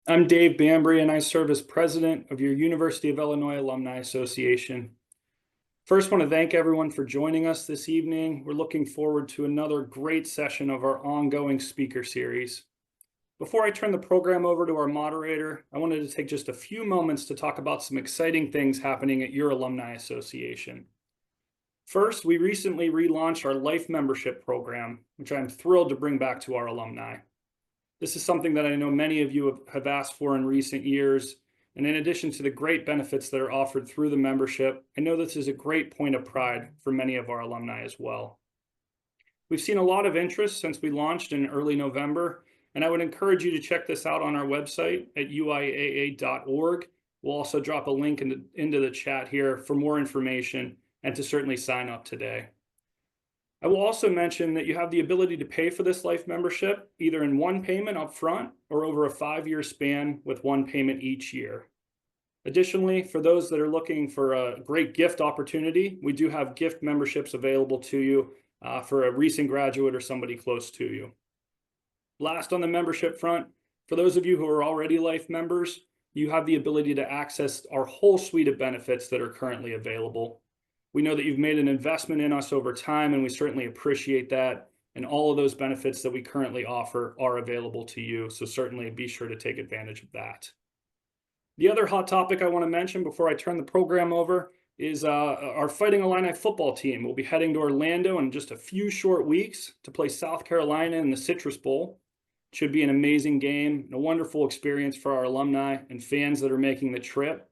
I'm Dave Bambry, and I serve as president of your University of Illinois Alumni Association. First, want to thank everyone for joining us this evening. We're looking forward to another great session of our ongoing speaker series. Before I turn the program over to our moderator, I wanted to take just a few moments to talk about some exciting things happening at your Alumni Association. First, we recently relaunched our Life Membership Program, which I'm thrilled to bring back to our alumni. This is something that I know many of you have asked for in recent years. And in addition to the great benefits that are offered through the membership, I know this is a great point of pride for many of our alumni as well. We've seen a lot of interest since we launched in early November, and I would encourage you to check this out on our website at uiaa.org. We'll also drop a link into the chat here for more information and to certainly sign up today. I will also mention that you have the ability to pay for this life membership either in one payment up front or over a 5-year span with one payment each year. Additionally, for those that are looking for a great gift opportunity, we do have gift memberships available to you for a recent graduate or somebody close to you. Last on the membership front, for those of you who are already life members, you have the ability to access our whole suite of benefits that are currently available. We know that you've made an investment in us over time, and we certainly appreciate that. And all of those benefits that we currently offer are available to you. So certainly be sure to take advantage of that. The other hot topic I want to mention before I turn the program over is our Fighting Illini football team. We'll be heading to Orlando in just a few short weeks to play South Carolina in the Citrus Bowl. It should be an amazing game, and a wonderful experience for our alumni and fans that are making the trip.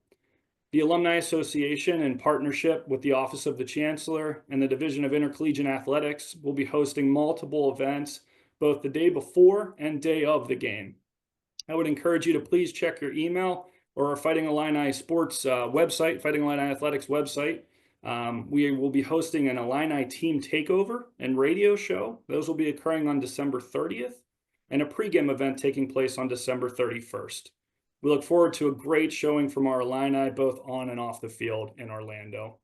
The Alumni Association, in partnership with the Office of the Chancellor and the Division of Intercollegiate Athletics, will be hosting multiple events both the day before and day of the game. I would encourage you to please check your email or our Fighting Illini Sports website, Fighting Illini Athletics website. We will be hosting an Illini team takeover and radio show. Those will be occurring on December 30th, and a pregame event taking place on December 31st. We look forward to a great showing from our Illini, both on and off the field in Orlando.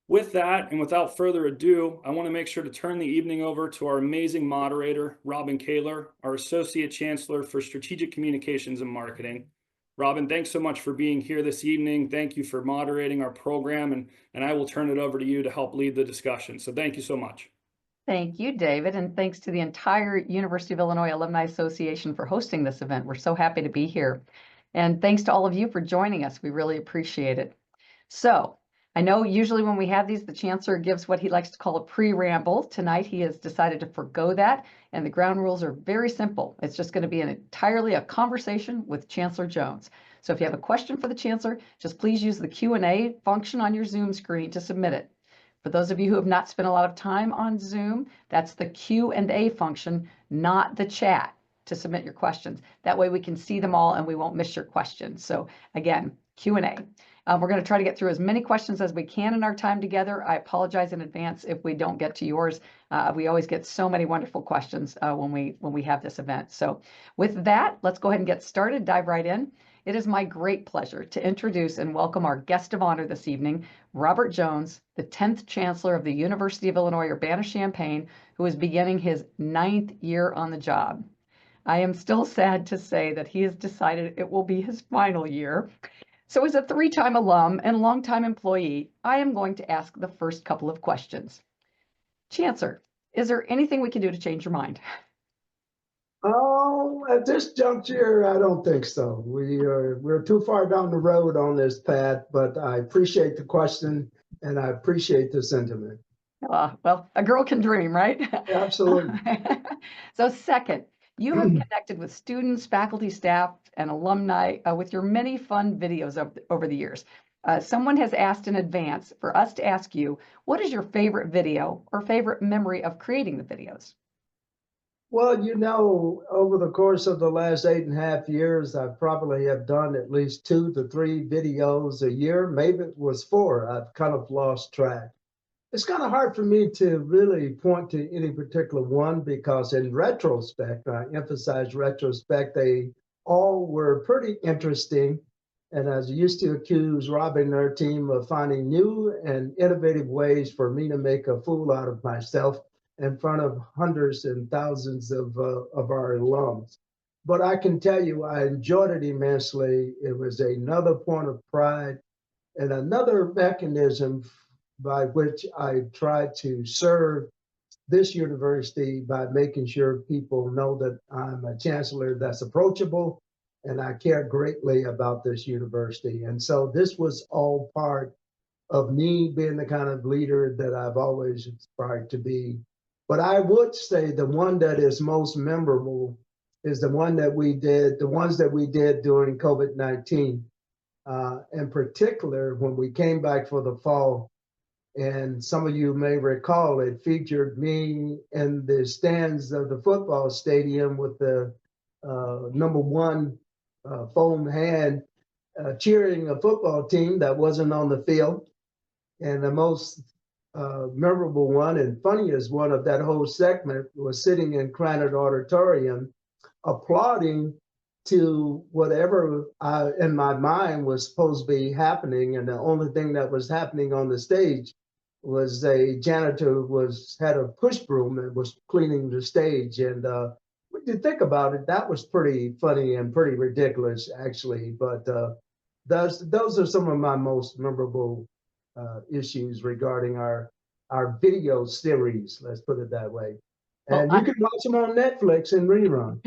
With that, and without further ado, I want to make sure to turn the evening over to our amazing moderator, Robin Kaler, our Associate Chancellor for Strategic Communications and Marketing. Robin, thanks so much for being here this evening. Thank you for moderating our program, and I will turn it over to you to help lead the discussion. So thank you so much. Thank you, David, and thanks to the entire University of Illinois Alumni Association for hosting this event. We're so happy to be here. And thanks to all of you for joining us. We really appreciate it. So I know usually when we have these, the Chancellor gives what he likes to call a pre-ramble. Tonight, he has decided to forgo that, and the ground rules are very simple. It's just going to be entirely a conversation with Chancellor Jones. So if you have a question for the Chancellor, just please use the Q&A function on your Zoom screen to submit it. For those of you who have not spent a lot of time on Zoom, that's the Q&A function, not the chat, to submit your questions. That way we can see them all and we won't miss your questions. So again, Q&A. We're going to try to get through as many questions as we can in our time together. I apologize in advance if we don't get to yours. We always get so many wonderful questions when we have this event. So with that, let's go ahead and get started, dive right in. It is my great pleasure to introduce and welcome our guest of honor this evening, Robert Jones, the 10th Chancellor of the University of Illinois Urbana-Champaign, who is beginning his 9th year on the job. I am still sad to say that he has decided it will be his final year. So as a 3-time alum and longtime employee, I am going to ask the first couple of questions. Chancellor, is there anything we can do to change your mind? Oh, at this juncture, I don't think so. We're too far down the road on this path, but I appreciate the question and I appreciate the sentiment. Well, a girl can dream, right? Absolutely. So second, you have connected with students, faculty, staff, and alumni with your many fun videos over the years. Someone has asked in advance for us to ask you, what is your favorite video or favorite memory of creating the videos? Well, over the course of the last 8.5 years, I probably have done at least 2 to 3 videos a year. Maybe it was 4. I've kind of lost track. It's kind of hard for me to really point to any particular one because in retrospect, I emphasize retrospect, they all were pretty interesting. And I used to accuse Robin and her team of finding new and innovative ways for me to make a fool out of myself in front of hundreds and thousands of our alums. but I can tell you, I enjoyed it immensely. It was another point of pride and another mechanism by which I tried to serve this university by making sure people know that I'm a chancellor that's approachable and I care greatly about this university. And so this was all part of me being the kind of leader that I've always aspired to be. But I would say the one that is most memorable is the one that we did, the ones that we did during COVID-19. In particular, when we came back for the fall, and some of you may recall it featured me in the stands of the football stadium with the #1 foam hand cheering a football team that wasn't on the field. And the most memorable one and funniest one of that whole segment was sitting in Candid Auditorium applauding to whatever in my mind was supposed to be happening. And the only thing that was happening on the stage was a janitor had a push broom and was cleaning the stage. And when you think about it, that was pretty funny and pretty ridiculous, actually. But those are some of my most memorable issues regarding our video series. Let's put it that way. And you can watch them on Netflix and rerun.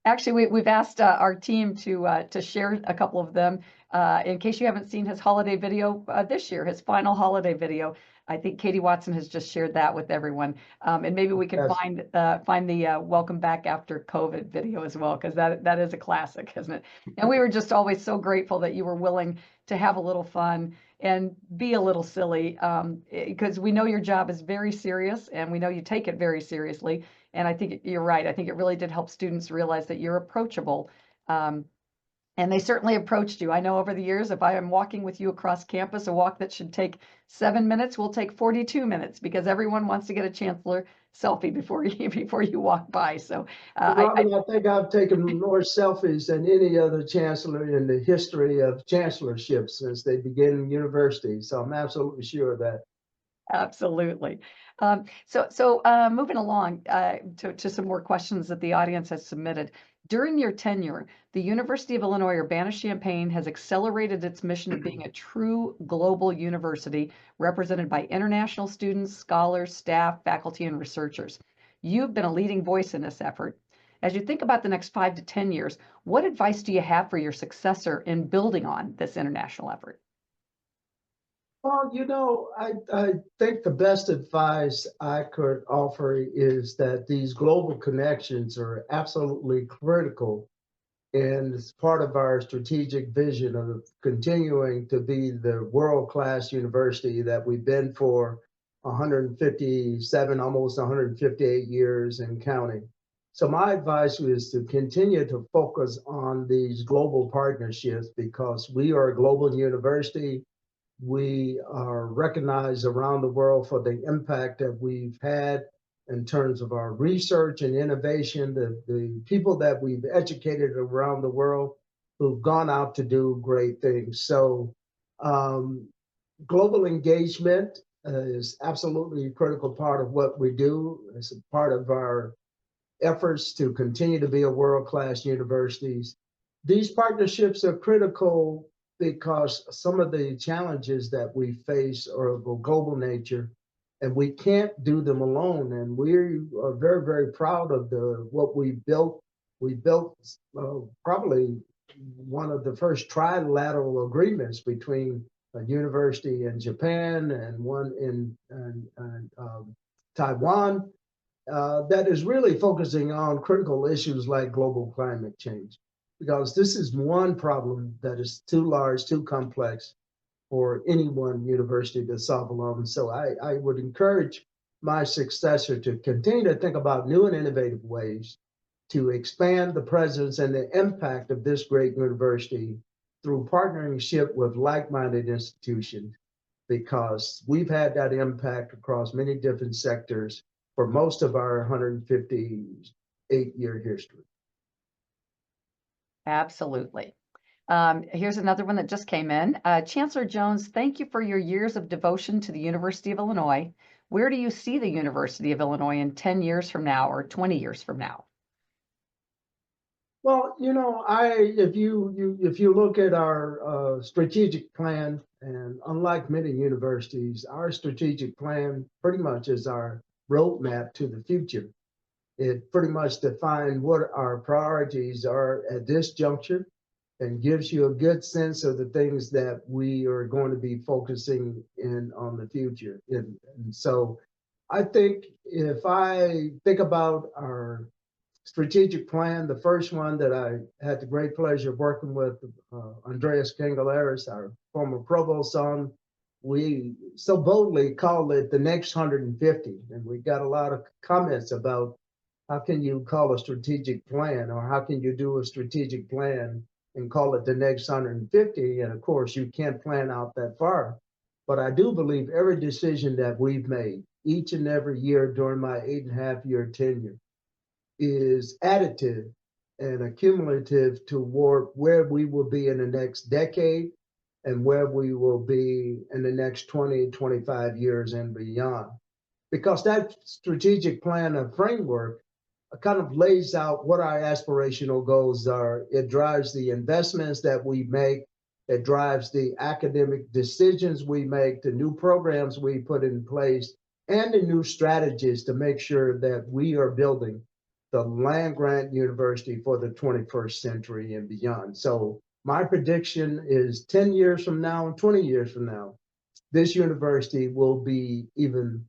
Actually, we've asked our team to share a couple of them in case you haven't seen his holiday video this year, his final holiday video. I think Katie Watson has just shared that with everyone, and maybe we can find the welcome back after COVID video as well, because that is a classic, isn't it? And we were just always so grateful that you were willing to have a little fun and be a little silly, because we know your job is very serious, and we know you take it very seriously. And I think you're right. I think it really did help students realize that you're approachable. And they certainly approached you. I know over the years, if I am walking with you across campus, a walk that should take 7 minutes will take 42 minutes because everyone wants to get a chancellor selfie before you walk by. So Robin, I think I've taken more selfies than any other chancellor in the history of chancellorships since they began university. So I'm absolutely sure of that. Absolutely. So moving along to some more questions that the audience has submitted. During your tenure, the University of Illinois Urbana-Champaign has accelerated its mission of being a true global university represented by international students, scholars, staff, faculty, and researchers. You've been a leading voice in this effort. As you think about the next 5 to 10 years, what advice do you have for your successor in building on this international effort? Well, I think the best advice I could offer is that these global connections are absolutely critical. And it's part of our strategic vision of continuing to be the world-class university that we've been for 157, almost 158 years and counting. So my advice is to continue to focus on these global partnerships because we are a global university. We are recognized around the world for the impact that we've had in terms of our research and innovation, the people that we've educated around the world who've gone out to do great things. So global engagement is absolutely a critical part of what we do. It's a part of our efforts to continue to be a world-class university. These partnerships are critical because some of the challenges that we face are of a global nature, and we can't do them alone. And we are very, very proud of what we built. We built probably one of the first trilateral agreements between a university in Japan and one in Taiwan that is really focusing on critical issues like global climate change, because this is one problem that is too large, too complex for any one university to solve alone. So I would encourage my successor to continue to think about new and innovative ways to expand the presence and the impact of this great university through partnership with like-minded institutions, because we've had that impact across many different sectors for most of our 158-year history. Absolutely. Here's another one that just came in. Chancellor Jones, thank you for your years of devotion to the University of Illinois. Where do you see the University of Illinois in 10 years from now or 20 years from now? Well, if you look at our strategic plan, and unlike many universities, our strategic plan pretty much is our roadmap to the future. It pretty much defines what our priorities are at this juncture and gives you a good sense of the things that we are going to be focusing in on the future. And so I think if I think about our strategic plan, the first one that I had the great pleasure of working with Andreas Kangalaris, our former provost on, we so boldly called it the next 150. And we got a lot of comments about how can you call a strategic plan, or how can you do a strategic plan and call it the next 150? And of course, you can't plan out that far. But I do believe every decision that we've made each and every year during my 8.5-year tenure is additive and accumulative toward where we will be in the next decade and where we will be in the next 20, 25 years and beyond. Because that strategic plan and framework kind of lays out what our aspirational goals are. It drives the investments that we make. It drives the academic decisions we make, the new programs we put in place, and the new strategies to make sure that we are building the land-grant university for the 21st century and beyond. So my prediction is 10 years from now and 20 years from now, this university will be even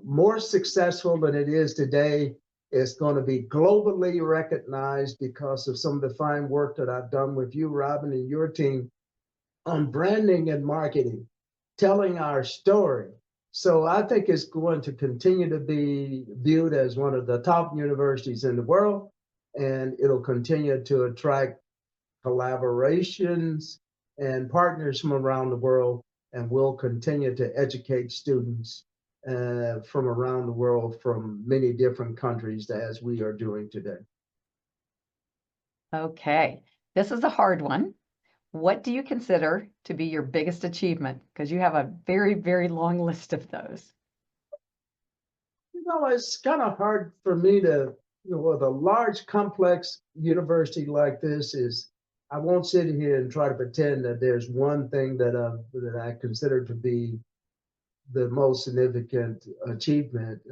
more successful than it is today. It's going to be globally recognized because of some of the fine work that I've done with you, Robin, and your team on branding and marketing, telling our story. So I think it's going to continue to be viewed as one of the top universities in the world, and it'll continue to attract collaborations and partners from around the world, and we'll continue to educate students from around the world, from many different countries, as we are doing today. Okay, this is a hard one. What do you consider to be your biggest achievement? Because you have a very, very long list of those. It's kind of hard for me to, with a large, complex university like this, I won't sit here and try to pretend that there's one thing that I consider to be the most significant achievement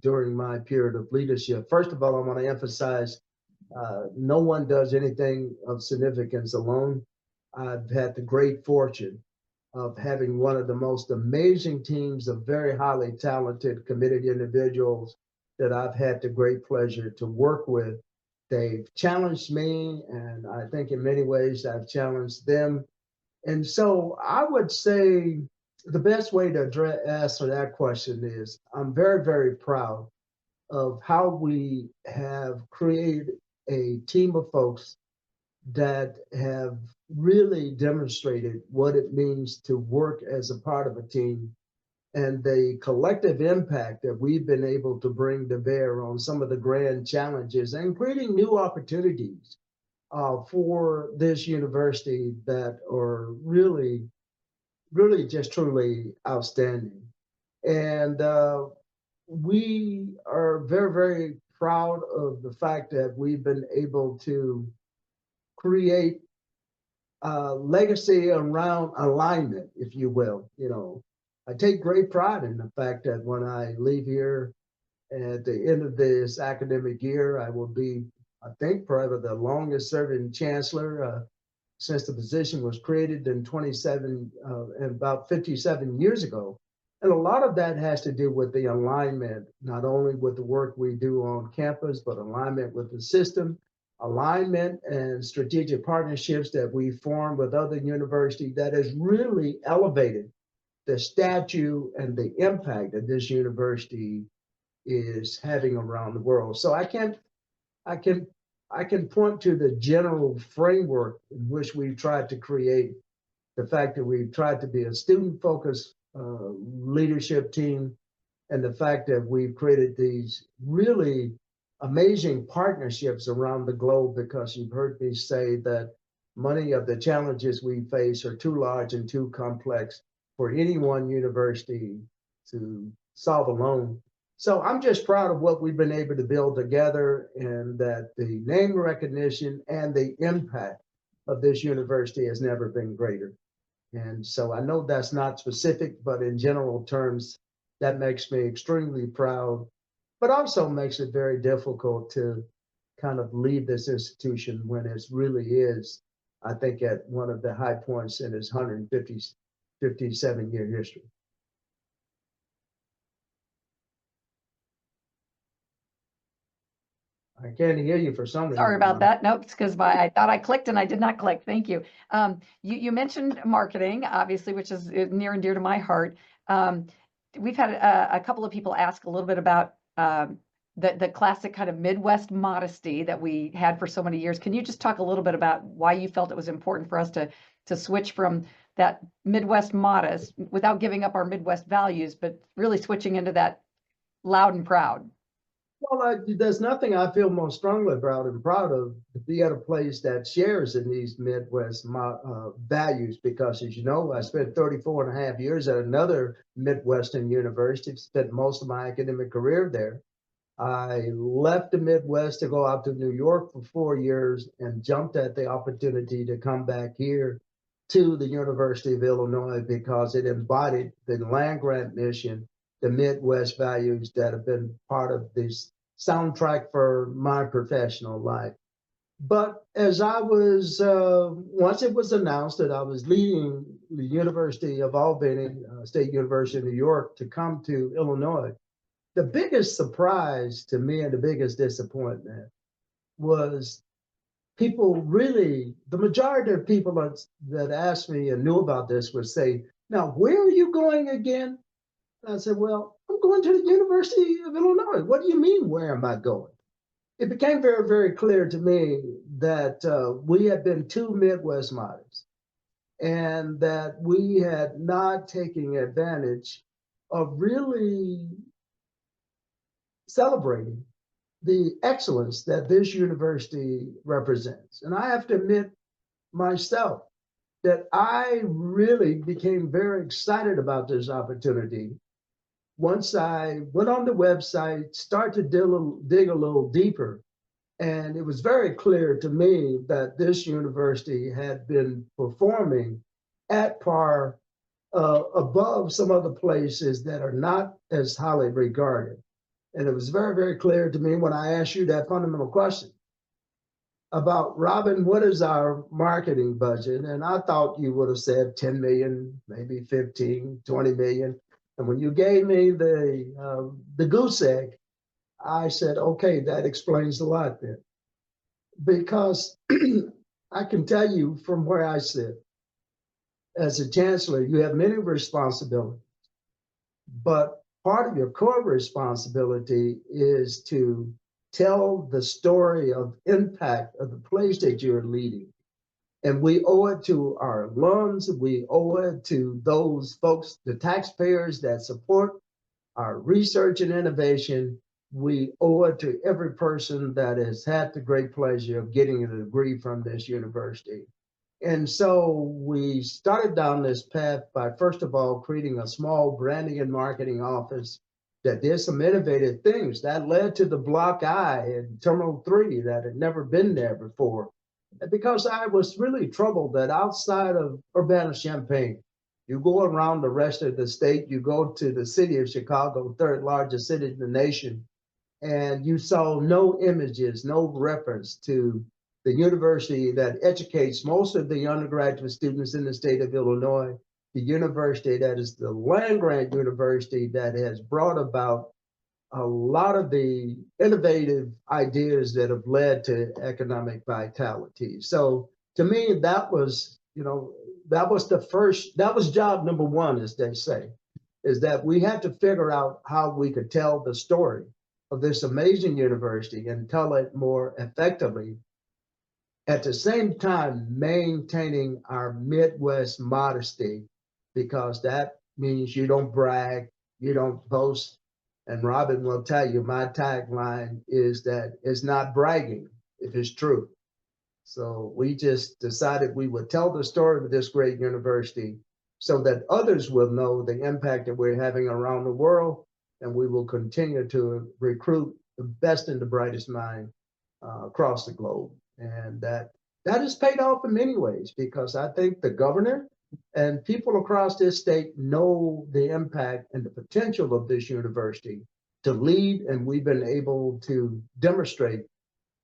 during my period of leadership. First of all, I want to emphasize no one does anything of significance alone. I've had the great fortune of having one of the most amazing teams of very highly talented, committed individuals that I've had the great pleasure to work with. They've challenged me, and I think in many ways I've challenged them. And so I would say the best way to answer that question is I'm very, very proud of how we have created a team of folks that have really demonstrated what it means to work as a part of a team, and the collective impact that we've been able to bring to bear on some of the grand challenges and creating new opportunities for this university that are really, really just truly outstanding. And we are very, very proud of the fact that we've been able to create legacy around alignment, if you will. I take great pride in the fact that when I leave here at the end of this academic year, I will be, I think, probably the longest serving chancellor since the position was created in about 57 years ago. And a lot of that has to do with the alignment, not only with the work we do on campus, but alignment with the system, alignment and strategic partnerships that we form with other universities that has really elevated the stature and the impact that this university is having around the world. So I can point to the general framework in which we've tried to create, the fact that we've tried to be a student-focused leadership team, and the fact that we've created these really amazing partnerships around the globe, because you've heard me say that many of the challenges we face are too large and too complex for any one university to solve alone. So I'm just proud of what we've been able to build together, and that the name recognition and the impact of this university has never been greater. And so I know that's not specific, but in general terms, that makes me extremely proud, but also makes it very difficult to kind of leave this institution when it really is, I think, at one of the high points in its 57-year history. I can't hear you for some reason. Sorry about that. Nope, it's because I thought I clicked and I did not click. Thank you. You mentioned marketing, obviously, which is near and dear to my heart. We've had a couple of people ask a little bit about the classic kind of Midwest modesty that we had for so many years. Can you just talk a little bit about why you felt it was important for us to switch from that Midwest modest without giving up our Midwest values, but really switching into that loud and proud? Well, there's nothing I feel more strongly about and proud of to be at a place that shares in these Midwest values, because, as you know, I spent 34 and a half years at another Midwestern university, spent most of my academic career there. I left the Midwest to go out to New York for 4 years and jumped at the opportunity to come back here to the University of Illinois because it embodied the land grant mission, the Midwest values that have been part of this soundtrack for my professional life. But as I was, once it was announced that I was leaving the University of Albany, State University of New York, to come to Illinois, the biggest surprise to me and the biggest disappointment was people really, the majority of people that asked me and knew about this would say, "Now, where are you going again?" I said, "Well, I'm going to the University of Illinois." "What do you mean, where am I going?" It became very, very clear to me that we had been too Midwest modest, and that we had not taken advantage of really celebrating the excellence that this university represents. And I have to admit myself that I really became very excited about this opportunity once I went on the website, started to dig a little deeper, and it was very clear to me that this university had been performing at par, above some other places that are not as highly regarded. And it was very, very clear to me when I asked you that fundamental question about, "Robin, what is our marketing budget?" And I thought you would have said 10 million, maybe 15, 20 million. And when you gave me the goose egg, I said, okay, that explains a lot then. Because I can tell you from where I sit, as a chancellor, you have many responsibilities, but part of your core responsibility is to tell the story of impact of the place that you're leading. And we owe it to our alums, we owe it to those folks, the taxpayers that support our research and innovation. We owe it to every person that has had the great pleasure of getting a degree from this university. And so we started down this path by, first of all, creating a small branding and marketing office that did some innovative things. That led to the Block I in Terminal 3 that had never been there before. Because I was really troubled that outside of Urbana-Champaign, you go around the rest of the state, you go to the city of Chicago, third largest city in the nation, and you saw no images, no reference to the university that educates most of the undergraduate students in the state of Illinois, the university that is the land-grant university that has brought about a lot of the innovative ideas that have led to economic vitality. So to me, that was, that was job number one, as they say, is that we had to figure out how we could tell the story of this amazing university and tell it more effectively, at the same time maintaining our Midwest modesty, because that means you don't brag, you don't boast. And Robin will tell you, my tagline is that it's not bragging if it's true. So we just decided we would tell the story of this great university so that others will know the impact that we're having around the world, and we will continue to recruit the best and the brightest mind across the globe. And that has paid off in many ways, because I think the governor and people across this state know the impact and the potential of this university to lead, and we've been able to demonstrate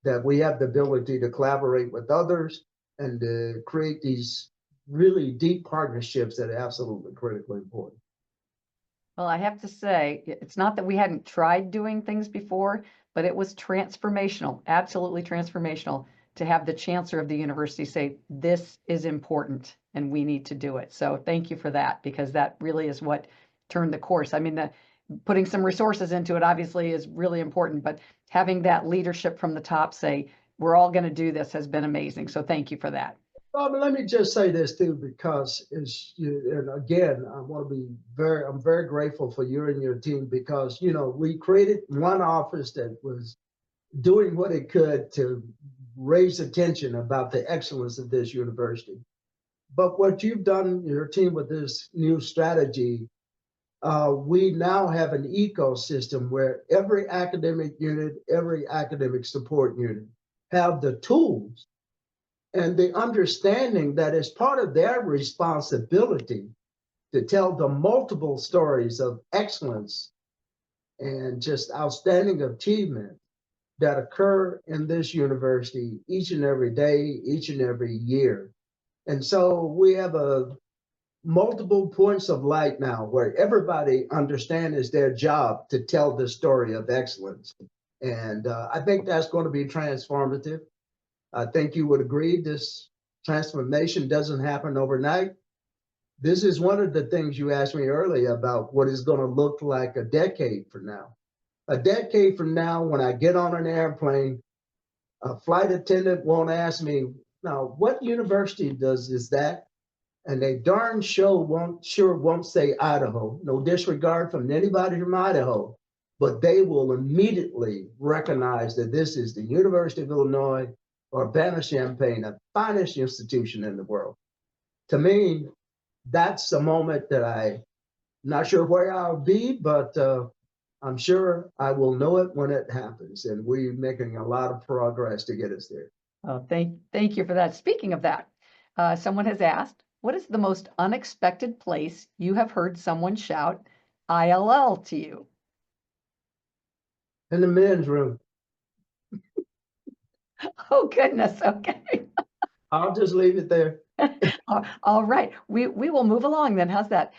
that we have the ability to collaborate with others and to create these really deep partnerships that are absolutely critically important. Well, I have to say, it's not that we hadn't tried doing things before, but it was transformational, absolutely transformational, to have the chancellor of the university say, this is important and we need to do it. So thank you for that, because that really is what turned the course. I mean, putting some resources into it obviously is really important, but having that leadership from the top say, we're all going to do this, has been amazing. So thank you for that. Well, but let me just say this too, because and again, I'm very grateful for you and your team, because, we created one office that was doing what it could to raise attention about the excellence of this university. But what you've done, your team, with this new strategy, we now have an ecosystem where every academic unit, every academic support unit have the tools and the understanding that it's part of their responsibility to tell the multiple stories of excellence and just outstanding achievement that occur in this university each and every day, each and every year. And so we have multiple points of light now where everybody understands it's their job to tell the story of excellence. And I think that's going to be transformative. I think you would agree this transformation doesn't happen overnight. This is one of the things you asked me earlier about what is going to look like a decade from now. A decade from now, when I get on an airplane, a flight attendant won't ask me, now, what university is that? And they darn sure won't say Idaho. No disregard from anybody from Idaho, but they will immediately recognize that this is the University of Illinois, Urbana-Champaign, the finest institution in the world. To me, that's a moment that I'm not sure where I'll be, but I'm sure I will know it when it happens. And we're making a lot of progress to get us there. Oh, thank you for that. Speaking of that, someone has asked, what is the most unexpected place you have heard someone shout ILL to you? In the men's room. Oh, goodness. Okay. I'll just leave it there. All right. We will move along then. How's that?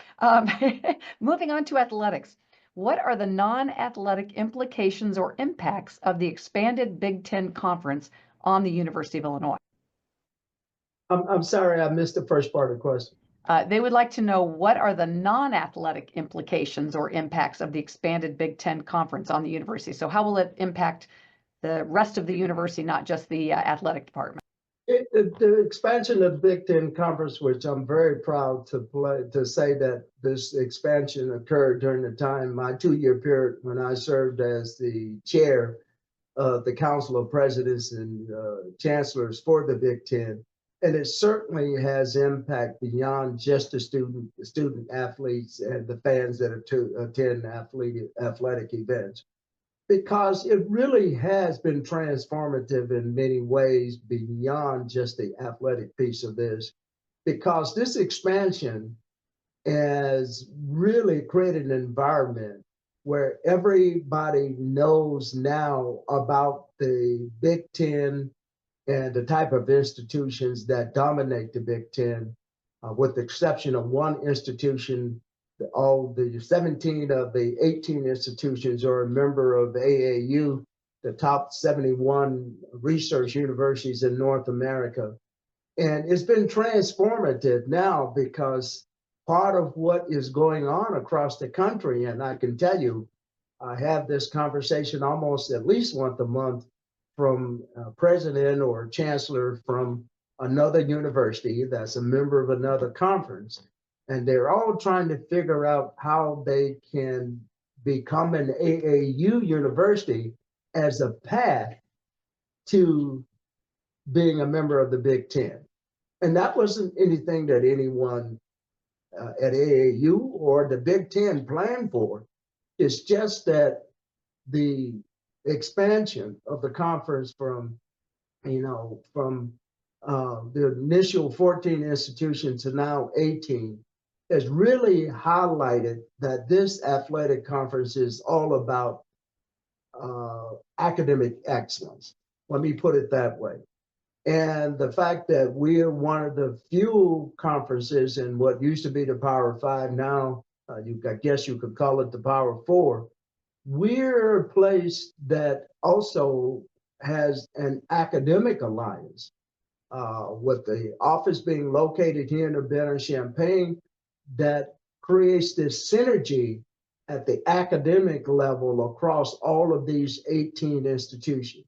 Moving on to athletics. What are the non-athletic implications or impacts of the expanded Big Ten Conference on the University of Illinois? I'm sorry, I missed the first part of the question. They would like to know, what are the non-athletic implications or impacts of the expanded Big Ten Conference on the university? So how will it impact the rest of the university, not just the athletic department? The expansion of the Big Ten Conference, which I'm very proud to say that this expansion occurred during the time, my 2-year period, when I served as the chair of the Council of Presidents and Chancellors for the Big Ten. And it certainly has impact beyond just the student athletes and the fans that attend athletic events, because it really has been transformative in many ways beyond just the athletic piece of this, because this expansion has really created an environment where everybody knows now about the Big Ten and the type of institutions that dominate the Big Ten, with the exception of one institution. All the 17 of the 18 institutions are a member of AAU, the top 71 research universities in North America. And it's been transformative now, because part of what is going on across the country, and I can tell you, I have this conversation almost at least once a month from a president or a chancellor from another university that's a member of another conference. And they're all trying to figure out how they can become an AAU university as a path to being a member of the Big Ten. And that wasn't anything that anyone at AAU or the Big Ten planned for. It's just that the expansion of the conference from, the initial 14 institutions to now 18 has really highlighted that this athletic conference is all about academic excellence. Let me put it that way. And the fact that we're one of the few conferences in what used to be the Power Five, now I guess you could call it the Power Four, we're a place that also has an academic alliance. With the office being located here in Urbana-Champaign, that creates this synergy at the academic level across all of these 18 institutions,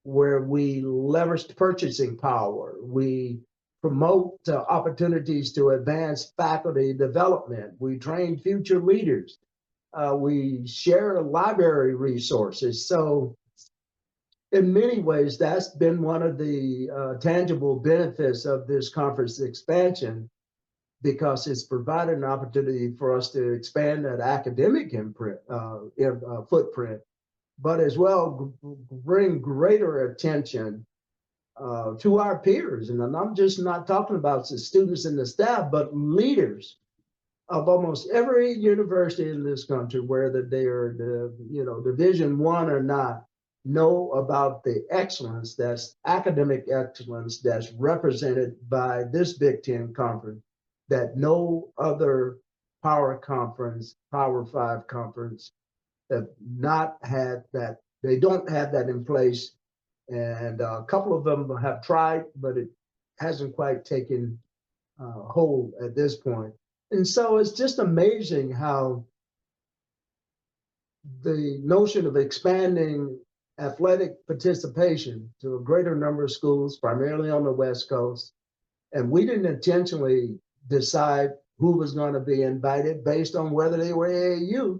where we leverage purchasing power, we promote opportunities to advance faculty development, we train future leaders, we share library resources. So in many ways, that's been one of the tangible benefits of this conference expansion, because it's provided an opportunity for us to expand that academic footprint, but as well bring greater attention to our peers. And I'm just not talking about the students and the staff, but leaders of almost every university in this country, whether they are Division I or not, know about the excellence, that's academic excellence, that's represented by this Big Ten conference, that no other Power Conference, Power Five conference have not had that. They don't have that in place. And a couple of them have tried, but it hasn't quite taken hold at this point. And so it's just amazing how the notion of expanding athletic participation to a greater number of schools, primarily on the West Coast, and we didn't intentionally decide who was going to be invited based on whether they were AAU.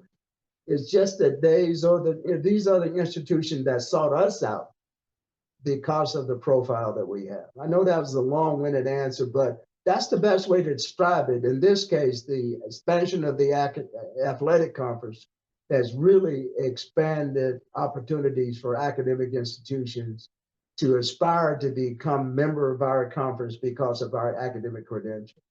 It's just that these are the institutions that sought us out because of the profile that we have. I know that was a long-winded answer, but that's the best way to describe it. In this case, the expansion of the athletic conference has really expanded opportunities for academic institutions to aspire to become member of our conference because of our academic credentials.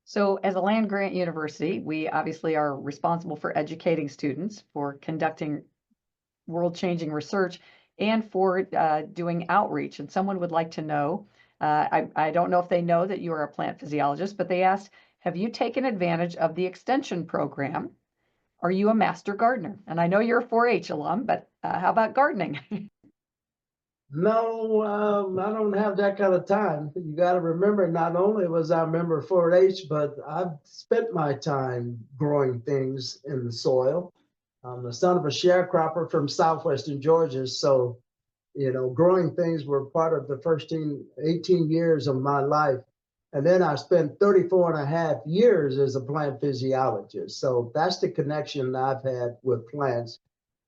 So as a land-grant university, we obviously are responsible for educating students, for conducting world-changing research, and for doing outreach. And someone would like to know, I don't know if they know that you are a plant physiologist, but they asked, have you taken advantage of the extension program? Are you a master gardener? And I know you're a 4-H alum, but how about gardening? No, I don't have that kind of time. You got to remember, not only was I a member of 4-H, but I've spent my time growing things in the soil. I'm the son of a sharecropper from southwestern Georgia, so growing things were part of the first 18 years of my life. And then I spent 34 and a half years as a plant physiologist. So that's the connection I've had with plants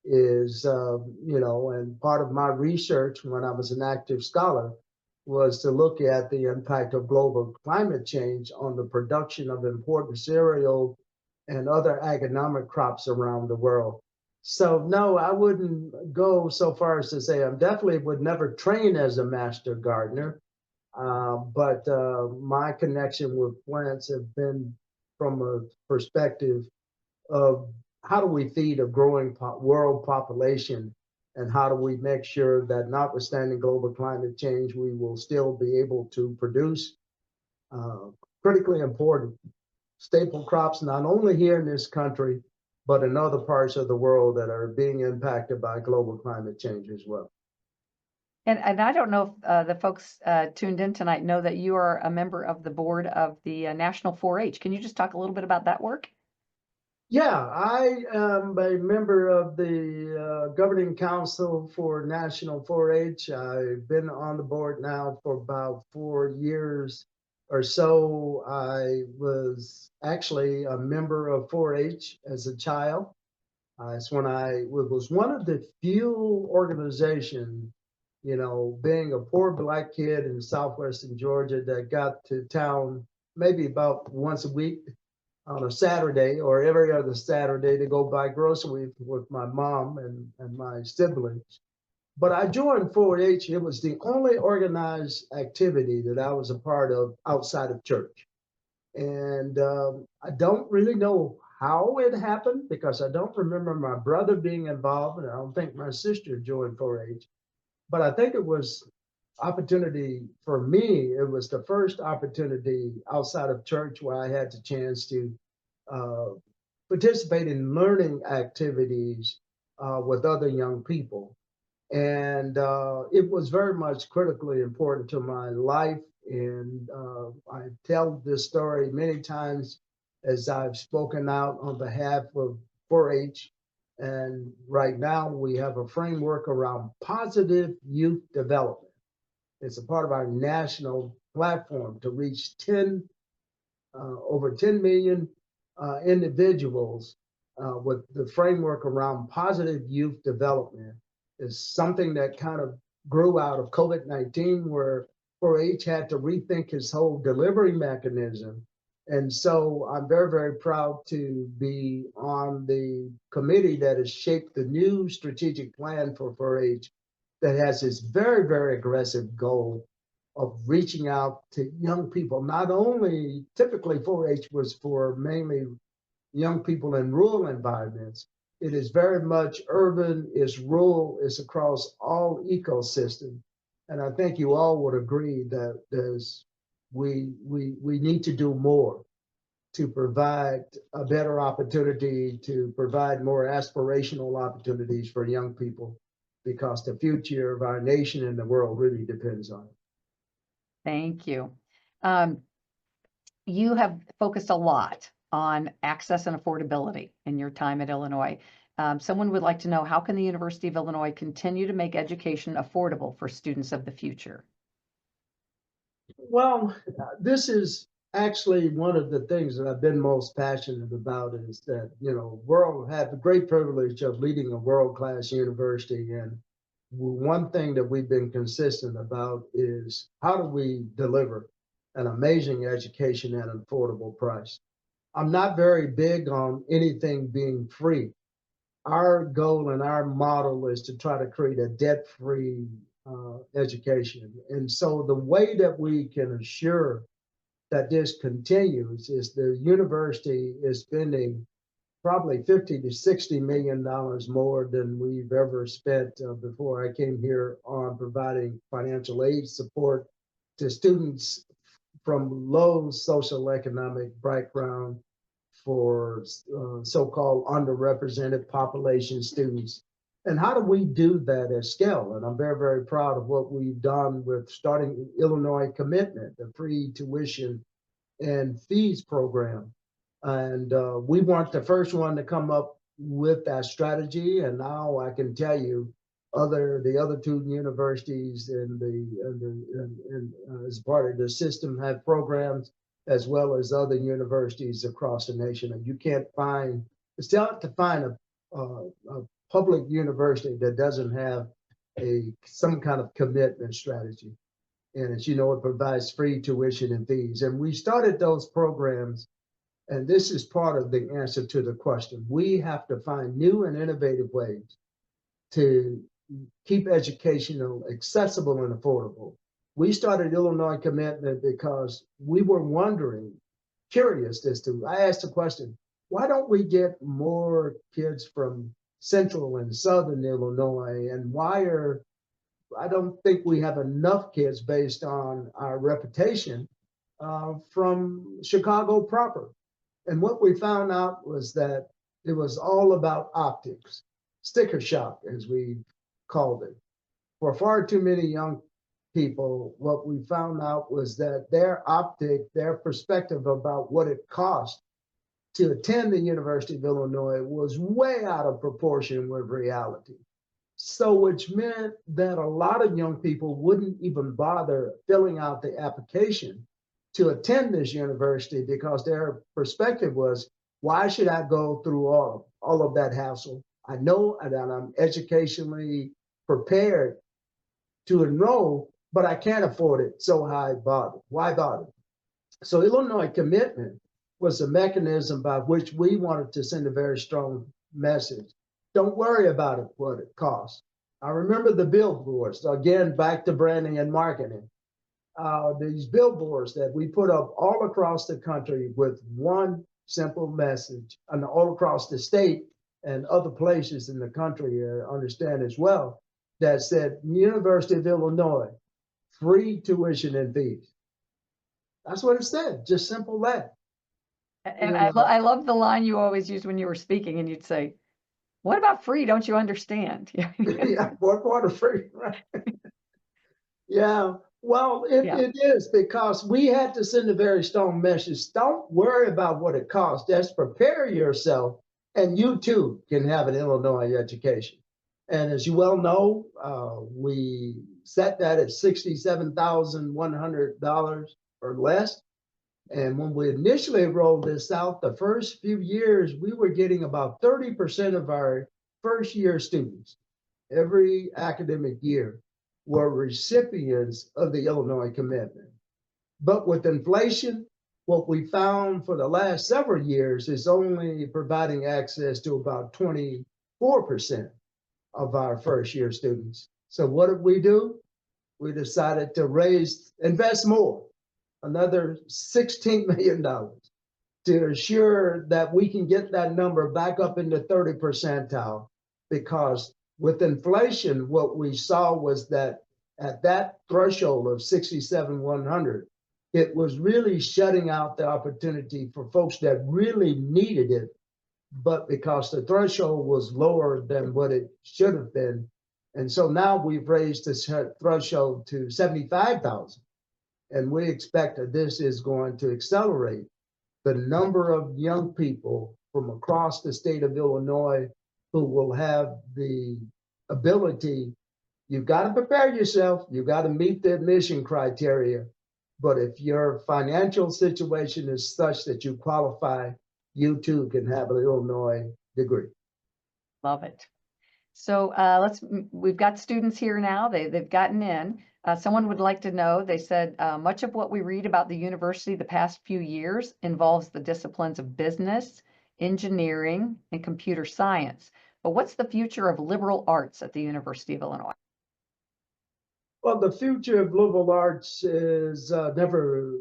is, and part of my research when I was an active scholar was to look at the impact of global climate change on the production of important cereal and other agronomic crops around the world. So no, I wouldn't go so far as to say I definitely would never train as a master gardener. But my connection with plants have been from a perspective of how do we feed a growing world population, and how do we make sure that notwithstanding global climate change, we will still be able to produce critically important staple crops, not only here in this country, but in other parts of the world that are being impacted by global climate change as well. And I don't know if the folks tuned in tonight know that you are a member of the board of the National 4-H. Can you just talk a little bit about that work? Yeah, I am a member of the Governing Council for National 4-H. I've been on the board now for about 4 years or so. I was actually a member of 4-H as a child. It's when it was one of the few organizations, being a poor Black kid in southwestern Georgia, that got to town maybe about once a week on a Saturday or every other Saturday to go buy groceries with my mom and my siblings. But I joined 4-H. It was the only organized activity that I was a part of outside of church. And I don't really know how it happened because I don't remember my brother being involved, and I don't think my sister joined 4-H. But I think it was opportunity for me. It was the first opportunity outside of church where I had the chance to uh, participate in learning activities with other young people. And it was very much critically important to my life. And I tell this story many times as I've spoken out on behalf of 4-H. And right now we have a framework around positive youth development. It's a part of our national platform to reach over 10 million individuals with the framework around positive youth development is something that kind of grew out of COVID-19, where 4-H had to rethink his whole delivery mechanism. And so I'm very, very proud to be on the committee that has shaped the new strategic plan for 4-H that has this very, very aggressive goal of reaching out to young people. Not only typically 4-H was for mainly young people in rural environments, it is very much urban, it's rural, it's across all ecosystems. And I think you all would agree that we need to do more to provide a better opportunity, to provide more aspirational opportunities for young people, because the future of our nation and the world really depends on it. Thank you. You have focused a lot on access and affordability in your time at Illinois. Someone would like to know, how can the University of Illinois continue to make education affordable for students of the future? Well, this is actually one of the things that I've been most passionate about is that, world had the great privilege of leading a world-class university. And one thing that we've been consistent about is how do we deliver an amazing education at an affordable price? I'm not very big on anything being free. Our goal and our model is to try to create a debt-free education. And so the way that we can assure that this continues is the university is spending probably 50 to $60 million more than we've ever spent before I came here on providing financial aid support to students from low social economic background, for so-called underrepresented population students. And how do we do that at scale? And I'm very, very proud of what we've done with starting Illinois Commitment, the free tuition and fees program. And we weren't the first one to come up with that strategy. And now I can tell you, the other two universities as part of the system have programs, as well as other universities across the nation. And it's hard to find a public university that doesn't have some kind of commitment strategy. And as you know, it provides free tuition and fees. And we started those programs, and this is part of the answer to the question. We have to find new and innovative ways to keep education accessible and affordable. We started Illinois Commitment because we were curious I asked the question, why don't we get more kids from central and southern Illinois? And I don't think we have enough kids based on our reputation from Chicago proper. And what we found out was that it was all about optics, sticker shock, as we called it. For far too many young people, what we found out was that their perspective about what it cost to attend the University of Illinois was way out of proportion with reality. So, which meant that a lot of young people wouldn't even bother filling out the application to attend this university because their perspective was, why should I go through all of that hassle? I know that I'm educationally prepared to enroll, but I can't afford it. So why bother? So Illinois Commitment was a mechanism by which we wanted to send a very strong message. Don't worry about it, what it costs. I remember the billboards, again, back to branding and marketing. These billboards that we put up all across the country with one simple message, and all across the state and other places in the country understand as well, that said, University of Illinois, free tuition and fees. That's what it said, just simple that. And I love the line you always used when you were speaking, and you'd say, what about free? Don't you understand? Yeah, what part of free, right? Yeah, well, it is, because we had to send a very strong message. Don't worry about what it costs. Just prepare yourself, and you too can have an Illinois education. And as you well know, we set that at $67,100 or less. And when we initially rolled this out, the first few years, we were getting about 30% of our first year students every academic year were recipients of the Illinois commitment. But with inflation, what we found for the last several years is only providing access to about 24% of our first year students. So what did we do? We decided to invest more, another $16 million, to ensure that we can get that number back up into 30 percentile. Because with inflation, what we saw was that at that threshold of 67,100, it was really shutting out the opportunity for folks that really needed it, but because the threshold was lower than what it should have been. And so now we've raised the threshold to 75,000. And we expect that this is going to accelerate the number of young people from across the state of Illinois who will have the ability. You've got to prepare yourself. You've got to meet the admission criteria. But if your financial situation is such that you qualify, you too can have an Illinois degree. Love it. So we've got students here now. They've gotten in. Someone would like to know, they said, much of what we read about the university the past few years involves the disciplines of business, engineering, and computer science. But what's the future of liberal arts at the University of Illinois? Well, the future of liberal arts is never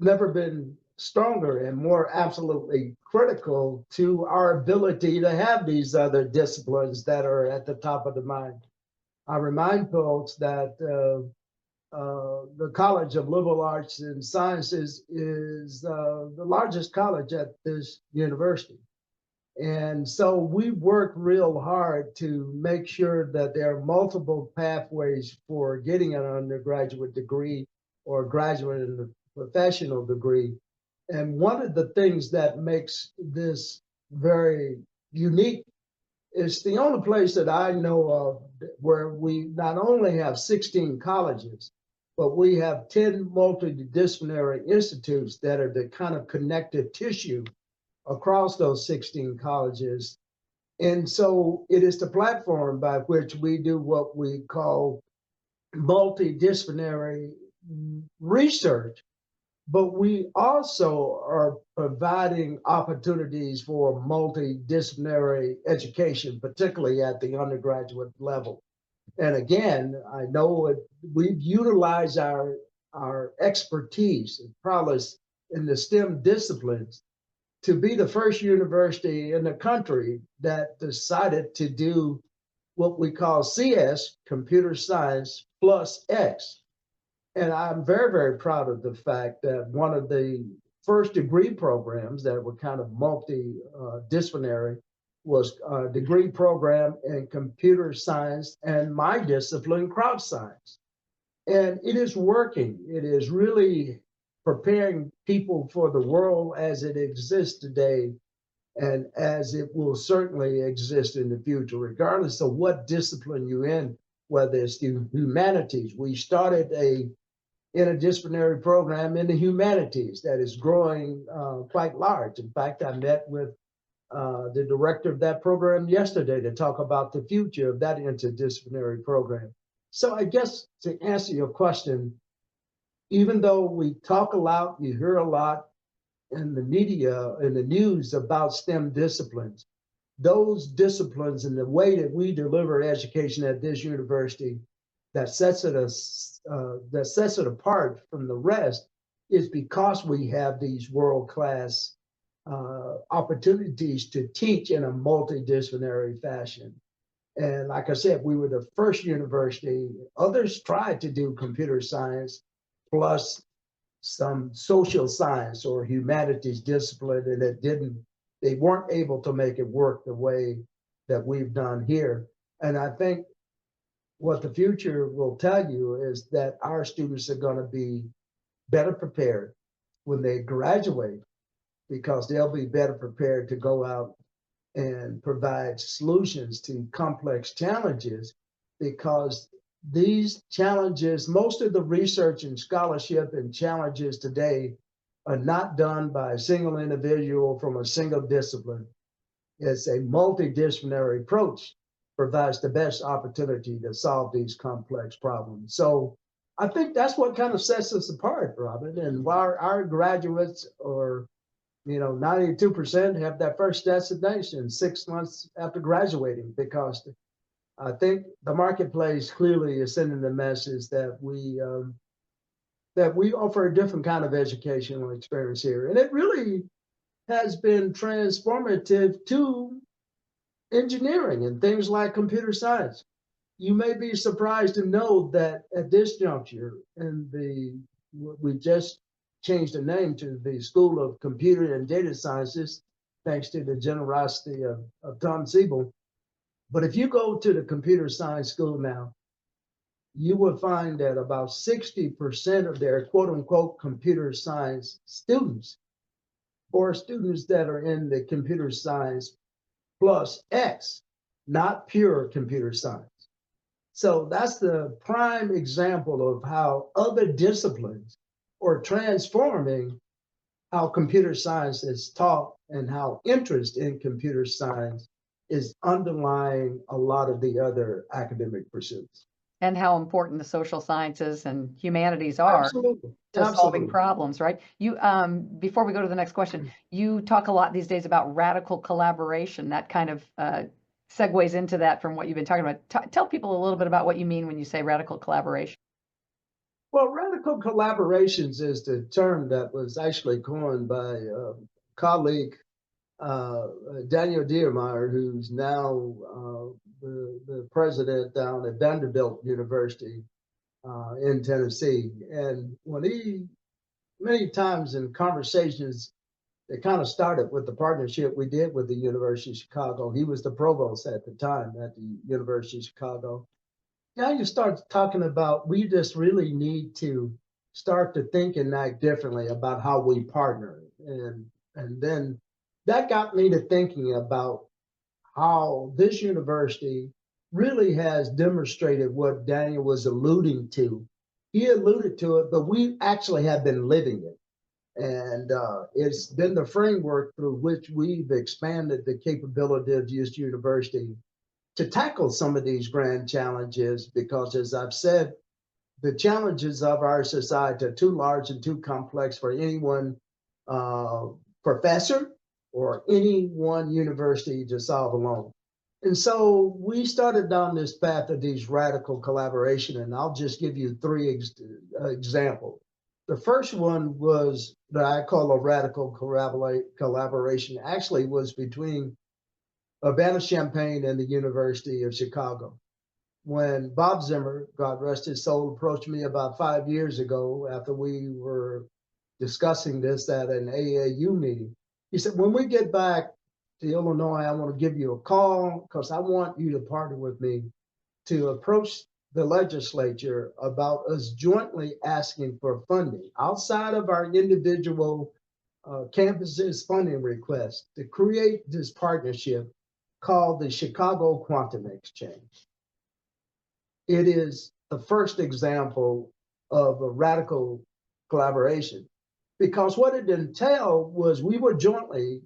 been stronger and more absolutely critical to our ability to have these other disciplines that are at the top of the mind. I remind folks that the College of Liberal Arts and Sciences is the largest college at this university. And so we work real hard to make sure that there are multiple pathways for getting an undergraduate degree or graduate and a professional degree. And one of the things that makes this very unique is the only place that I know of where we not only have 16 colleges, but we have 10 multidisciplinary institutes that are the kind of connective tissue across those 16 colleges. And so it is the platform by which we do what we call multidisciplinary research, but we also are providing opportunities for multidisciplinary education, particularly at the undergraduate level. And again, I know we've utilized our expertise and prowess in the STEM disciplines to be the first university in the country that decided to do what we call CS, computer science plus X. And I'm very, very proud of the fact that one of the first degree programs that were kind of multidisciplinary was a degree program in computer science and my discipline, crowd science. And it is working. It is really preparing people for the world as it exists today and as it will certainly exist in the future, regardless of what discipline you're in, whether it's the humanities. We started a interdisciplinary program in the humanities that is growing quite large. In fact, I met with the director of that program yesterday to talk about the future of that interdisciplinary program. So I guess to answer your question, even though we talk a lot, you hear a lot, in the media, in the news about STEM disciplines. Those disciplines and the way that we deliver education at this university that sets it apart from the rest is because we have these world-class opportunities to teach in a multidisciplinary fashion. And like I said, we were the first university. Others tried to do computer science plus some social science or humanities discipline, and they weren't able to make it work the way that we've done here. And I think what the future will tell you is that our students are going to be better prepared when they graduate, because they'll be better prepared to go out and provide solutions to complex challenges, because these challenges, most of the research and scholarship and challenges today are not done by a single individual from a single discipline. It's a multidisciplinary approach provides the best opportunity to solve these complex problems. So I think that's what kind of sets us apart, Robin. And while our graduates are 92% have that first designation 6 months after graduating, because I think the marketplace clearly is sending the message that we offer a different kind of educational experience here. And it really has been transformative to engineering and things like computer science. You may be surprised to know that at this juncture, we just changed the name to the School of Computer and Data Sciences, thanks to the generosity of Tom Siebel. But if you go to the computer science school now, you will find that about 60% of their quote unquote computer science students, or students that are in the computer science plus X, not pure computer science. So that's the prime example of how other disciplines are transforming how computer science is taught and how interest in computer science is underlying a lot of the other academic pursuits. And how important the social sciences and humanities are Absolutely. to Absolutely. solving problems, right? You, before we go to the next question, you talk a lot these days about radical collaboration. That kind of segues into that from what you've been talking about. Tell people a little bit about what you mean when you say radical collaboration. Well, radical collaborations is the term that was actually coined by a colleague, Daniel Diermeyer, who's now the president down at Vanderbilt University in Tennessee. And when many times in conversations, it kind of started with the partnership we did with the University of Chicago. He was the provost at the time at the University of Chicago. Now you start talking about, we just really need to start to think and act differently about how we partner. And then that got me to thinking about how this university really has demonstrated what Daniel was alluding to. He alluded to it, but we actually have been living it. And it's been the framework through which we've expanded the capability of this university to tackle some of these grand challenges, because as I've said, the challenges of our society are too large and too complex for any one professor or any one university to solve alone. And so we started down this path of these radical collaboration, and I'll just give you three examples. The first one was that I call a radical collaboration, actually was between Urbana-Champaign and the University of Chicago. When Bob Zimmer, God rest his soul, approached me about 5 years ago after we were discussing this at an AAU meeting, he said, when we get back to Illinois, I want to give you a call because I want you to partner with me to approach the legislature about us jointly asking for funding outside of our individual campuses funding requests to create this partnership called the Chicago Quantum Exchange. It is the first example of a radical collaboration, because what it entailed was we would jointly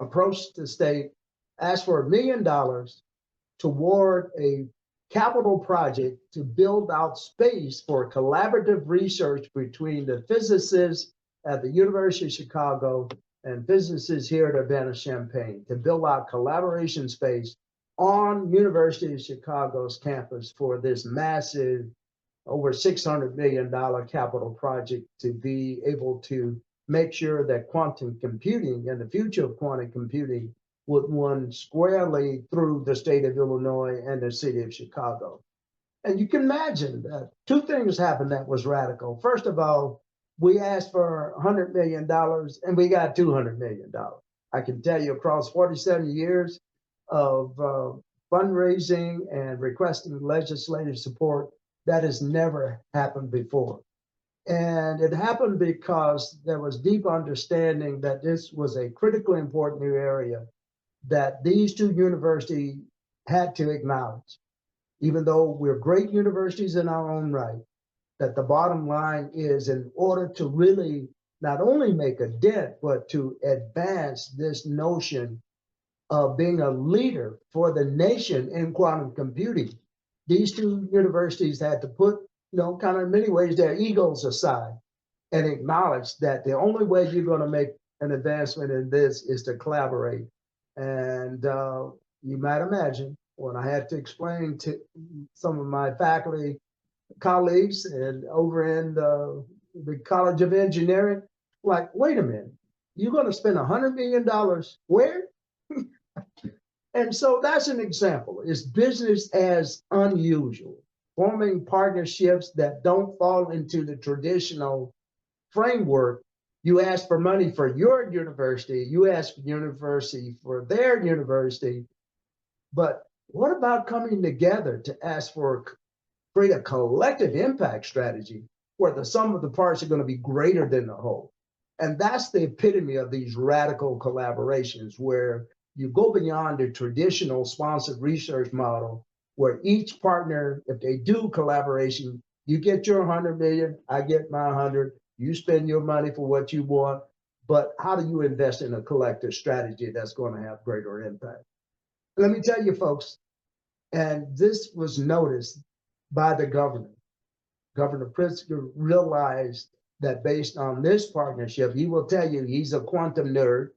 approach the state, ask for $1 million toward a capital project to build out space for collaborative research between the physicists at the University of Chicago and businesses here at Urbana-Champaign to build out collaboration space on University of Chicago's campus for this massive, over $600 million capital project to be able to make sure that quantum computing and the future of quantum computing would run squarely through the state of Illinois and the city of Chicago. And you can imagine that two things happened that was radical. First of all, we asked for $100 million and we got $200 million. I can tell you across 47 years of fundraising and requesting legislative support, that has never happened before. And it happened because there was deep understanding that this was a critically important new area that these two universities had to acknowledge. Even though we're great universities in our own right, that the bottom line is in order to really not only make a dent, but to advance this notion of being a leader for the nation in quantum computing, these two universities had to put, kind of in many ways, their egos aside and acknowledge that the only way you're going to make an advancement in this is to collaborate. And you might imagine when I had to explain to some of my faculty colleagues and over in the College of Engineering, like, wait a minute, you're going to spend $100 million where? And so that's an example. It's business as unusual, forming partnerships that don't fall into the traditional framework. You ask for money for your university, you ask for university for their university, but what about coming together to ask for create a collective impact strategy where the sum of the parts are going to be greater than the whole? And that's the epitome of these radical collaborations where you go beyond the traditional sponsored research model, where each partner, if they do collaboration, you get your 100 million, I get my 100, you spend your money for what you want, but how do you invest in a collective strategy that's going to have greater impact? Let me tell you, folks, and this was noticed by the governor. Governor Pritzker realized that based on this partnership, he will tell you he's a quantum nerd.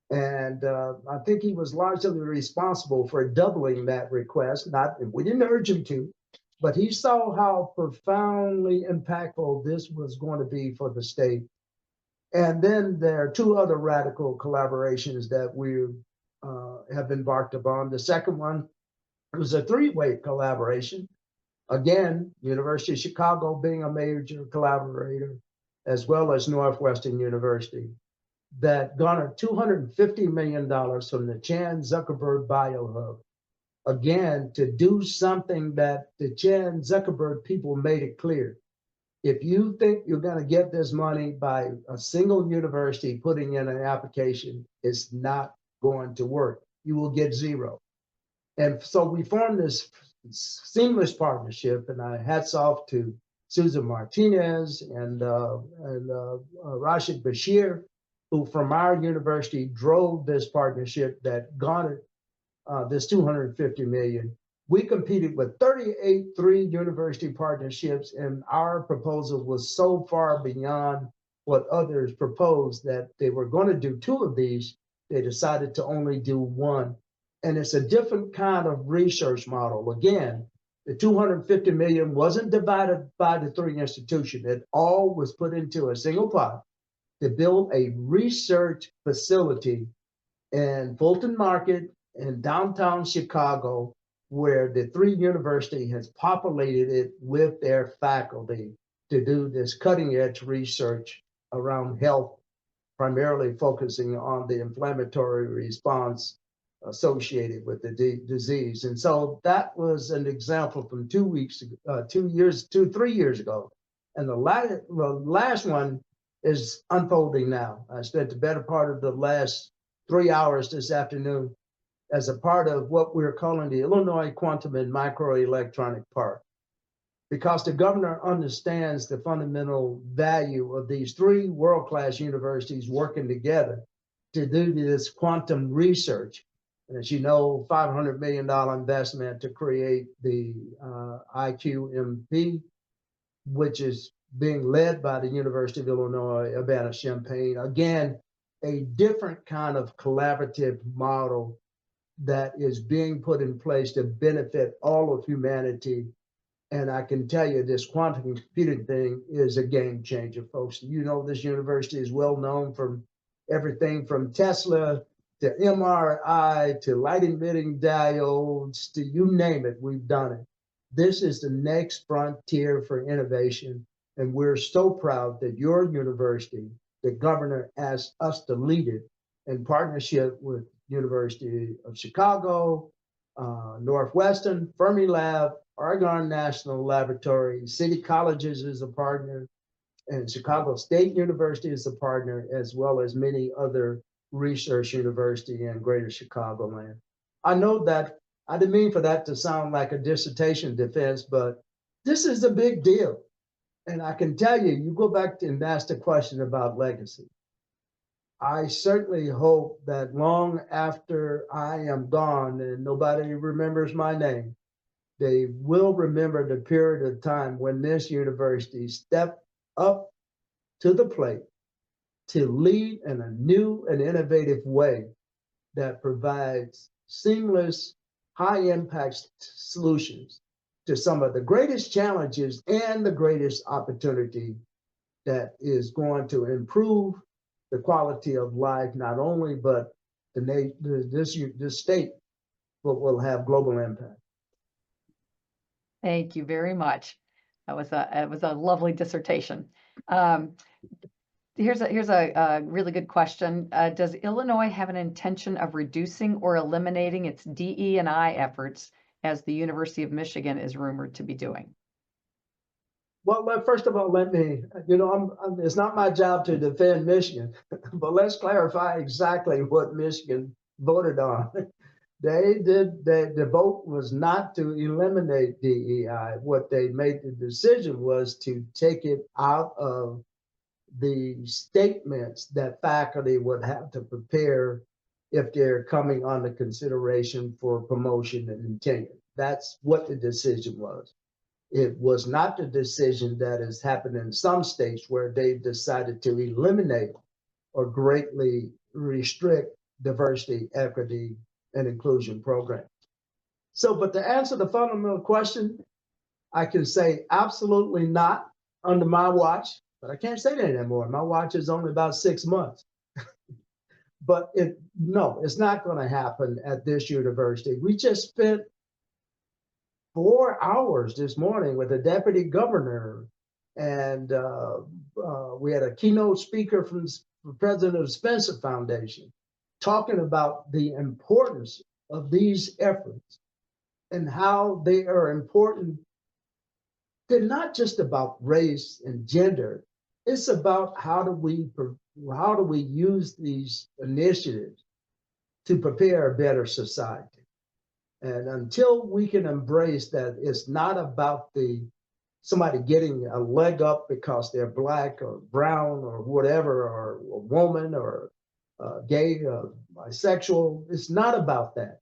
And I think he was largely responsible for doubling that request. We didn't urge him to, but he saw how profoundly impactful this was going to be for the state. And then there are two other radical collaborations that we have embarked upon. The second one was a three-way collaboration. Again, University of Chicago being a major collaborator, as well as Northwestern University, that garnered $250 million from the Chan Zuckerberg BioHub. Again, to do something that the Chan Zuckerberg people made it clear. If you think you're going to get this money by a single university putting in an application, it's not going to work. You will get zero. And so we formed this seamless partnership, and I hats off to Susan Martinez and Rashid Bashir, who from our university drove this partnership that garnered this $250 million. We competed with 38 three-university partnerships, and our proposal was so far beyond what others proposed that they were going to do two of these. They decided to only do one. And it's a different kind of research model. Again, the $250 million wasn't divided by the three institutions. It all was put into a single pot to build a research facility in Fulton Market in downtown Chicago, where the three university has populated it with their faculty to do this cutting edge research around health, primarily focusing on the inflammatory response associated with the disease. And so that was an example from 3 years ago. And the last one is unfolding now. I spent the better part of the last 3 hours this afternoon as a part of what we're calling the Illinois Quantum and Microelectronic Park, because the governor understands the fundamental value of these three world-class universities working together to do this quantum research. And as you know, $500 million investment to create the IQMP, which is being led by the University of Illinois, Urbana-Champaign. Again, a different kind of collaborative model that is being put in place to benefit all of humanity. And I can tell you this quantum computing thing is a game changer, folks. You know, this university is well known from everything from Tesla to MRI to light emitting diodes to you name it, we've done it. This is the next frontier for innovation. And we're so proud that your university, the governor, asked us to lead it in partnership with University of Chicago, Northwestern, Fermilab, Argonne National Laboratory, City Colleges is a partner, and Chicago State University is a partner, as well as many other research university in greater Chicagoland. I know that I didn't mean for that to sound like a dissertation defense, but this is a big deal. And I can tell you, you go back and ask the question about legacy. I certainly hope that long after I am gone and nobody remembers my name, they will remember the period of time when this university stepped up to the plate to lead in a new and innovative way that provides seamless, high-impact solutions to some of the greatest challenges and the greatest opportunity that is going to improve the quality of life, not only, but this state, but will have global impact. Thank you very much. It was a lovely dissertation. Here's a really good question. Does Illinois have an intention of reducing or eliminating its DE&I efforts, as the University of Michigan is rumored to be doing? Well, first of all, let me, it's not my job to defend Michigan, but let's clarify exactly what Michigan voted on. The vote was not to eliminate DEI. What they made the decision was to take it out of the statements that faculty would have to prepare if they're coming under consideration for promotion and tenure. That's what the decision was. It was not the decision that has happened in some states where they've decided to eliminate or greatly restrict diversity, equity, and inclusion programs. So, but to answer the fundamental question, I can say absolutely not under my watch, but I can't say that anymore. My watch is only about 6 months. But no, it's not going to happen at this university. We just spent 4 hours this morning with the deputy governor, and we had a keynote speaker from the president of the Spencer Foundation talking about the importance of these efforts and how they are important. They're not just about race and gender. It's about how do we use these initiatives to prepare a better society. And until we can embrace that, it's not about somebody getting a leg up because they're Black or brown or whatever, or a woman or gay or bisexual. It's not about that.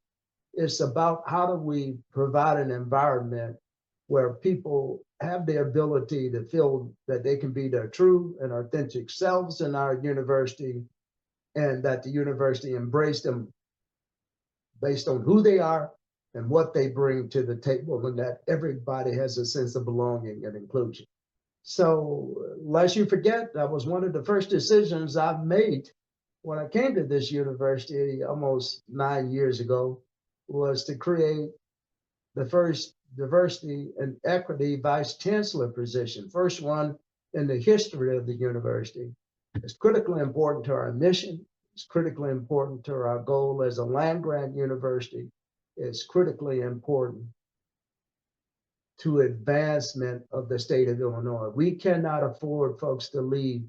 It's about how do we provide an environment where people have the ability to feel that they can be their true and authentic selves in our university, and that the university embrace them based on who they are and what they bring to the table, and that everybody has a sense of belonging and inclusion. So, lest you forget, that was one of the first decisions I've made when I came to this university almost 9 years ago, was to create the first diversity and equity vice chancellor position, first one in the history of the university. It's critically important to our mission. It's critically important to our goal as a land-grant university. It's critically important to advancement of the state of Illinois. We cannot afford, folks, to leave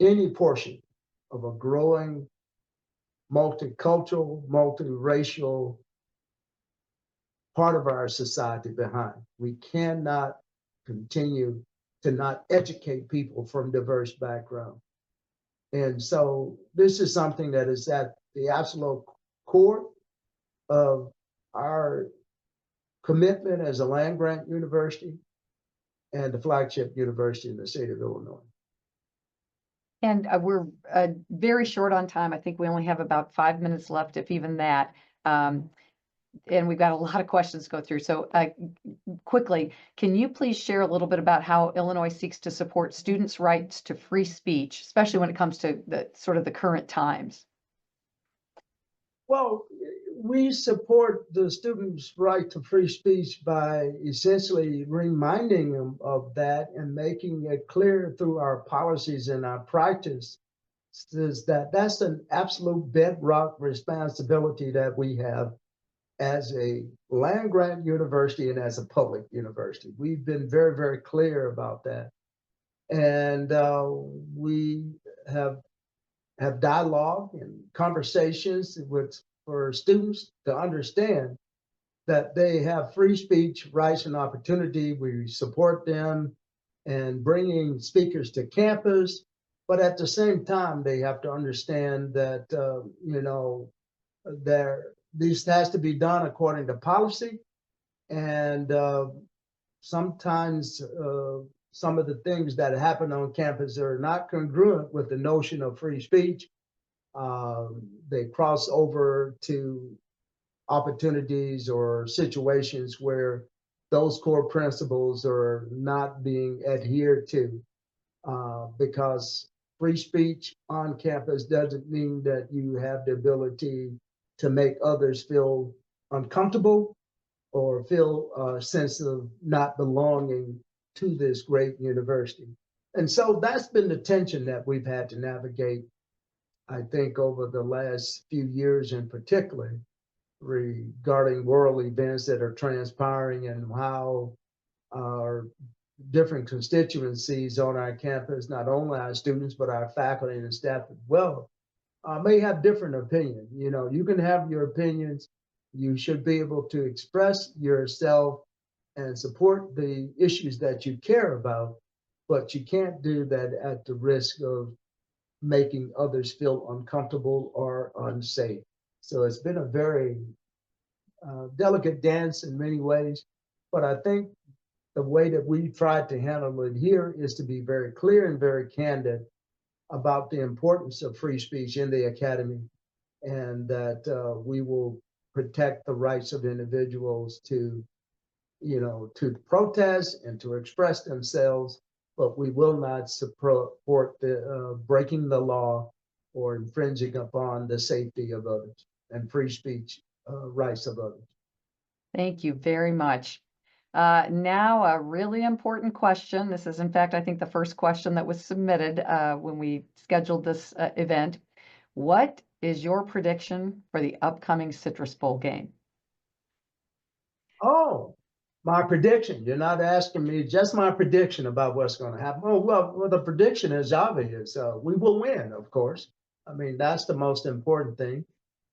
any portion of a growing, multicultural, multiracial part of our society behind. We cannot continue to not educate people from diverse backgrounds. And so this is something that is at the absolute core of our commitment as a land-grant university. and the flagship university in the state of Illinois. And we're very short on time. I think we only have about 5 minutes left, if even that. And we've got a lot of questions to go through. So quickly, can you please share a little bit about how Illinois seeks to support students' rights to free speech, especially when it comes to the sort of the current times? Well, we support the students' right to free speech by essentially reminding them of that and making it clear through our policies and our practice is that that's an absolute bedrock responsibility that we have as a land-grant university and as a public university. We've been very, very clear about that. And we have dialogue and conversations for students to understand that they have free speech rights and opportunity. We support them in bringing speakers to campus, but at the same time, they have to understand that this has to be done according to policy, and sometimes some of the things that happen on campus are not congruent with the notion of free speech. They cross over to opportunities or situations where those core principles are not being adhered to, because free speech on campus doesn't mean that you have the ability to make others feel uncomfortable or feel a sense of not belonging to this great university. And so that's been the tension that we've had to navigate, I think, over the last few years in particular, regarding world events that are transpiring and how our different constituencies on our campus, not only our students, but our faculty and staff as well, may have different opinions. You can have your opinions. You should be able to express yourself and support the issues that you care about, but you can't do that at the risk of making others feel uncomfortable or unsafe. So it's been a very delicate dance in many ways, but I think the way that we tried to handle it here is to be very clear and very candid about the importance of free speech in the academy, and that we will protect the rights of individuals to protest and to express themselves, but we will not support the breaking the law or infringing upon the safety of others and free speech rights of others. Thank you very much. Now, a really important question. This is, in fact, I think the first question that was submitted when we scheduled this event. What is your prediction for the upcoming Citrus Bowl game? Oh, my prediction. You're not asking me, just my prediction about what's going to happen. Oh, well, the prediction is obvious. We will win, of course. I mean, that's the most important thing.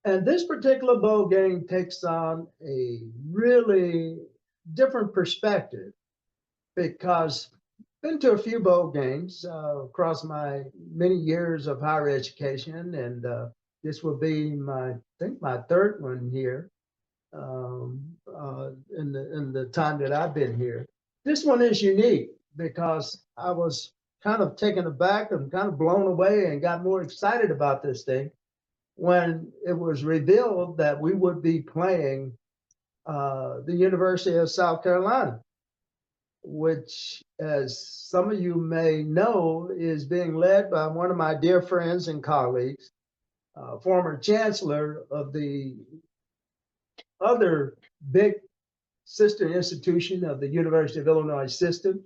And this particular bowl game takes on a really different perspective, because I've been to a few bowl games across my many years of higher education, and this will be I think my third one here in the time that I've been here. This one is unique because I was kind of taken aback and kind of blown away and got more excited about this thing when it was revealed that we would be playing the University of South Carolina, which, as some of you may know, is being led by one of my dear friends and colleagues, former chancellor of the other big sister institution of the University of Illinois system.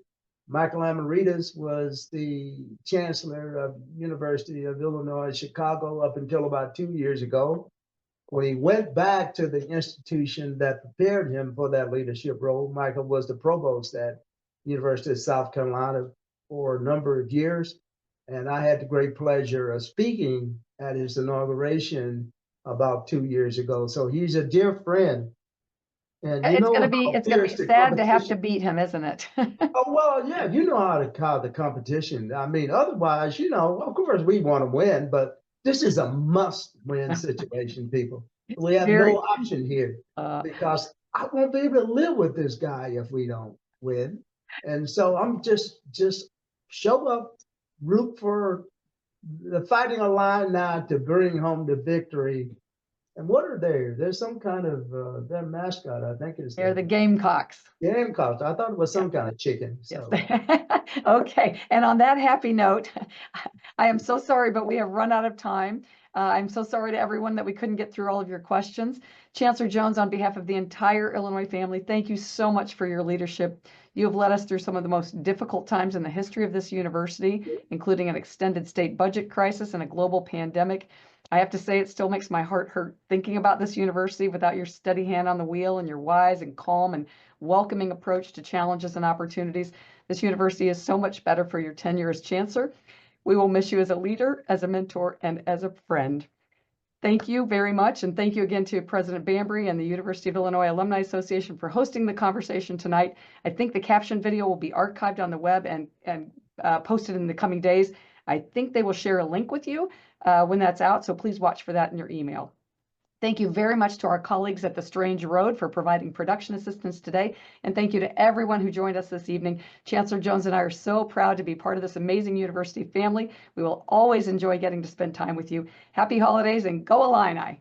Michael Amaritas was the chancellor of University of Illinois Chicago up until about 2 years ago, when he went back to the institution that prepared him for that leadership role. Michael was the provost at University of South Carolina for a number of years, and I had the great pleasure of speaking at his inauguration about 2 years ago. So he's a dear friend. And it's gonna be sad to have to beat him, isn't it? Oh, well, yeah, you know how the competition. I mean, otherwise, of course we want to win, but this is a must-win situation, people. We have no option here, because I won't be able to live with this guy if we don't win. And so I'm just show up, root for the Fighting Illini to bring home the victory. And what are they? There's some kind of their mascot, I think is They're the Gamecocks. Gamecocks. I thought it was Yeah. some kind of chicken. Yes. So Okay. And on that happy note, I am so sorry, but we have run out of time. I'm so sorry to everyone that we couldn't get through all of your questions. Chancellor Jones, on behalf of the entire Illinois family, thank you so much for your leadership. You have led us through some of the most difficult times in the history of this university, including an extended state budget crisis and a global pandemic. I have to say, it still makes my heart hurt thinking about this university without your steady hand on the wheel and your wise and calm and welcoming approach to challenges and opportunities. This university is so much better for your tenure as chancellor. We will miss you as a leader, as a mentor, and as a friend. Thank you very much. And thank you again to President Bambry and the University of Illinois Alumni Association for hosting the conversation tonight. I think the caption video will be archived on the web and posted in the coming days. I think they will share a link with you when that's out, so please watch for that in your email. Thank you very much to our colleagues at the Strange Road for providing production assistance today. And thank you to everyone who joined us this evening. Chancellor Jones and I are so proud to be part of this amazing university family. We will always enjoy getting to spend time with you. Happy holidays and go Illini!